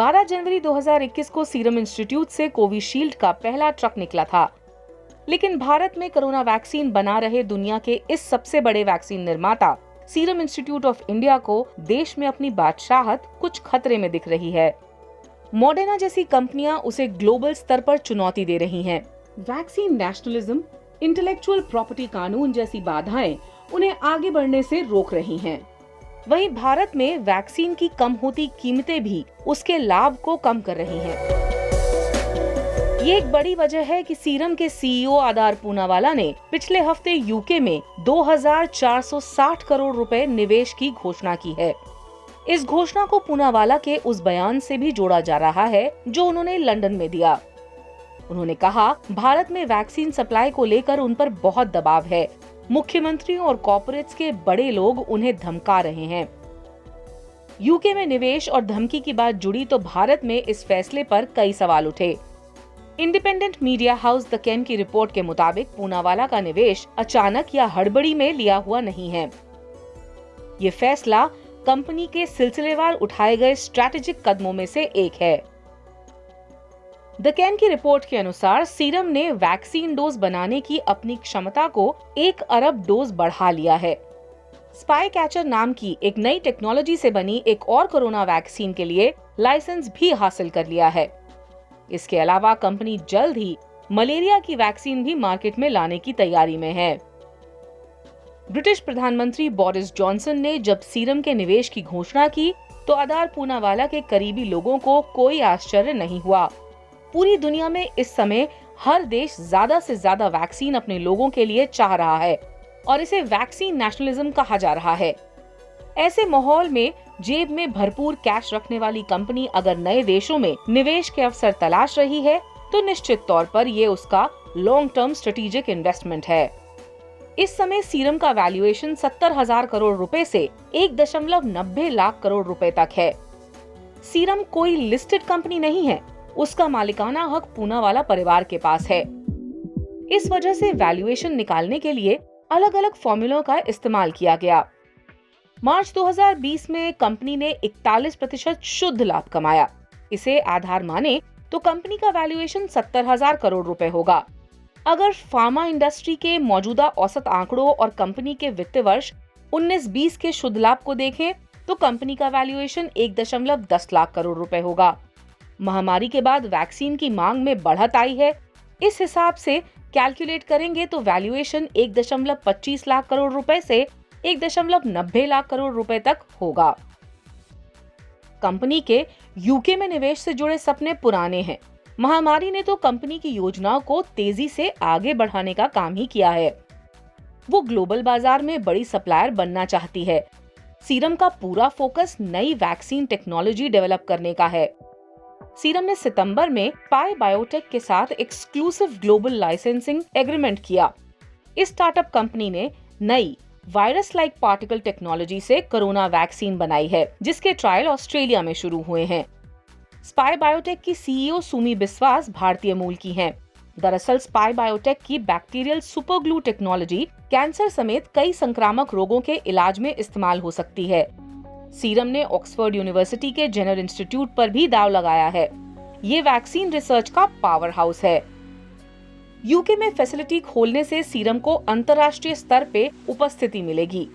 12 जनवरी 2021 को serum institute से Covishield का पहला ट्रक निकला था। लेकिन भारत में कोरोना वैक्सीन बना रहे दुनिया के इस सबसे बड़े वैक्सीन निर्माता सीरम इंस्टीट्यूट ऑफ इंडिया को देश में अपनी बादशाहत कुछ खतरे में दिख रही है। मॉडर्ना जैसी कंपनियां उसे ग्लोबल स्तर पर चुनौती दे रही हैं। वैक्सीन नेशनलिज्म, इंटेलेक्चुअल प्रॉपर्टी कानून जैसी बाधाएं उन्हें आगे बढ़ने से रोक रही हैं। वहीं भारत में वैक्सीन की कम होती कीमतें भी उसके लाभ को कम कर रही हैं। ये एक बड़ी वजह है कि सीरम के सीईओ आदार पूनावाला ने पिछले हफ्ते यूके में 2460 करोड़ रुपए निवेश की घोषणा की है। इस घोषणा को पूनावाला के उस बयान से भी जोड़ा जा रहा है जो उन्होंने लंदन में दिया। उन्होंने कहा, भारत में वैक्सीन सप्लाई को लेकर उन पर बहुत दबाव है। मुख्यमंत्रियों और कॉर्पोरेट्स के बड़े लोग उन्हें धमका रहे हैं। यूके में निवेश और धमकी की बात जुड़ी तो भारत में इस फैसले पर कई सवाल उठे। Independent media house the can की रिपोर्ट के मुताबिक पूनावाला का निवेश अचानक या हड़बड़ी में लिया हुआ नहीं है। ये फैसला कंपनी के सिलसिलेवार उठाए गए स्ट्रैटेजिक कदमों में से एक है। द कैन की रिपोर्ट के अनुसार सीरम ने वैक्सीन डोज बनाने की अपनी क्षमता को 1 अरब डोज बढ़ा लिया है। स्पाई कैचर नाम की एक नई टेक्नोलॉजी से बनी एक और कोरोना वैक्सीन के लिए लाइसेंस भी हासिल कर लिया है। इसके अलावा कंपनी जल्द ही मलेरिया की वैक्सीन भी मार्केट में लाने की तैयारी में है। ब्रिटिश प्रधानमंत्री बोरिस जॉनसन ने जब सीरम के निवेश की घोषणा की तो आदार पूनावाला के करीबी लोगों को कोई आश्चर्य नहीं हुआ। पूरी दुनिया में इस समय हर देश ज्यादा से ज्यादा वैक्सीन अपने लोगों के लिए चाह रहा है और इसे वैक्सीन नेशनलिज्म कहा जा रहा है। ऐसे माहौल में जेब में भरपूर कैश रखने वाली कंपनी अगर नए देशों में निवेश के अवसर तलाश रही है तो निश्चित तौर पर ये उसका लॉन्ग टर्म स्ट्रेटेजिक इन्वेस्टमेंट है। इस समय सीरम का वैल्यूएशन 70,000 करोड़ रुपए से 1.90 लाख करोड़ रुपए तक है। सीरम कोई लिस्टेड कंपनी नहीं है, उसका मालिकाना हक पूनावाला परिवार के पास है। इस वजह से वैल्यूएशन निकालने के लिए अलग अलग फॉर्मूलों का इस्तेमाल किया गया। मार्च 2020 में कंपनी ने 41% शुद्ध लाभ कमाया। इसे आधार माने तो कंपनी का वैल्यूएशन 70,000 करोड़ रुपए होगा। अगर फार्मा इंडस्ट्री के मौजूदा औसत आंकड़ों और कंपनी के वित्त वर्ष 19-20 के शुद्ध लाभ को देखें तो कंपनी का वैल्यूएशन 1.10 लाख करोड़ रुपए होगा। महामारी के बाद वैक्सीन की मांग में बढ़त आई है। इस हिसाब से कैलकुलेट करेंगे तो वैल्यूएशन 1.25 लाख करोड़ रुपए से 1.90 लाख करोड़ रुपए तक होगा। कंपनी के यूके में निवेश से जुड़े सपने पुराने हैं। महामारी ने तो कंपनी की योजनाओं को तेजी से आगे बढ़ाने का काम ही किया है। वो ग्लोबल बाजार में बड़ी सप्लायर बनना चाहती है। सीरम का पूरा फोकस नई वैक्सीन टेक्नोलॉजी डेवलप करने का है। सीरम ने सितंबर में स्पाई बायोटेक के साथ एक्सक्लूसिव ग्लोबल लाइसेंसिंग एग्रीमेंट किया। इस स्टार्टअप कंपनी ने नई वायरस लाइक पार्टिकल टेक्नोलॉजी से कोरोना वैक्सीन बनाई है, जिसके ट्रायल ऑस्ट्रेलिया में शुरू हुए हैं। स्पाई बायोटेक की सीईओ सुमी बिस्वास भारतीय मूल की हैं। दरअसल स्पाई बायोटेक की bacterial super glue technology cancer समेत कई संक्रामक रोगों के इलाज में इस्तेमाल हो सकती है। सीरम ने ऑक्सफोर्ड यूनिवर्सिटी के जेनर इंस्टीट्यूट पर भी दांव लगाया है। ये वैक्सीन रिसर्च का पावर हाउस है। यूके में फैसिलिटी खोलने से सीरम को अंतर्राष्ट्रीय स्तर पे उपस्थिति मिलेगी।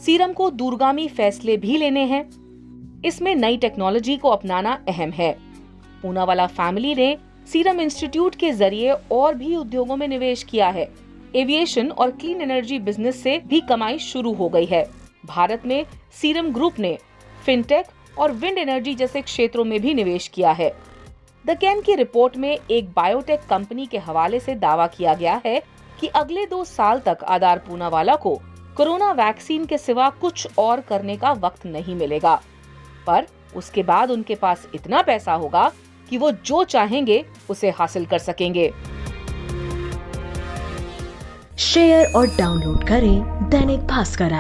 सीरम को दूरगामी फैसले भी लेने हैं। इसमें नई टेक्नोलॉजी को अपनाना अहम है। पूनावाला फैमिली ने सीरम इंस्टीट्यूट के जरिए और भी उद्योगों में निवेश किया है। एविएशन और क्लीन एनर्जी बिजनेस से भी कमाई शुरू हो गई है। भारत में सीरम ग्रुप ने फिनटेक और विंड एनर्जी जैसे क्षेत्रों में भी निवेश किया है। द कैन की रिपोर्ट में एक बायोटेक कंपनी के हवाले से दावा किया गया है कि अगले 2 साल तक आदार पूनावाला को कोरोना वैक्सीन के सिवा कुछ और करने का वक्त नहीं मिलेगा, पर उसके बाद उनके पास इतना पैसा होगा कि वो जो चाहेंगे उसे हासिल कर सकेंगे। शेयर और डाउनलोड करें दैनिक भास्कर ऐप।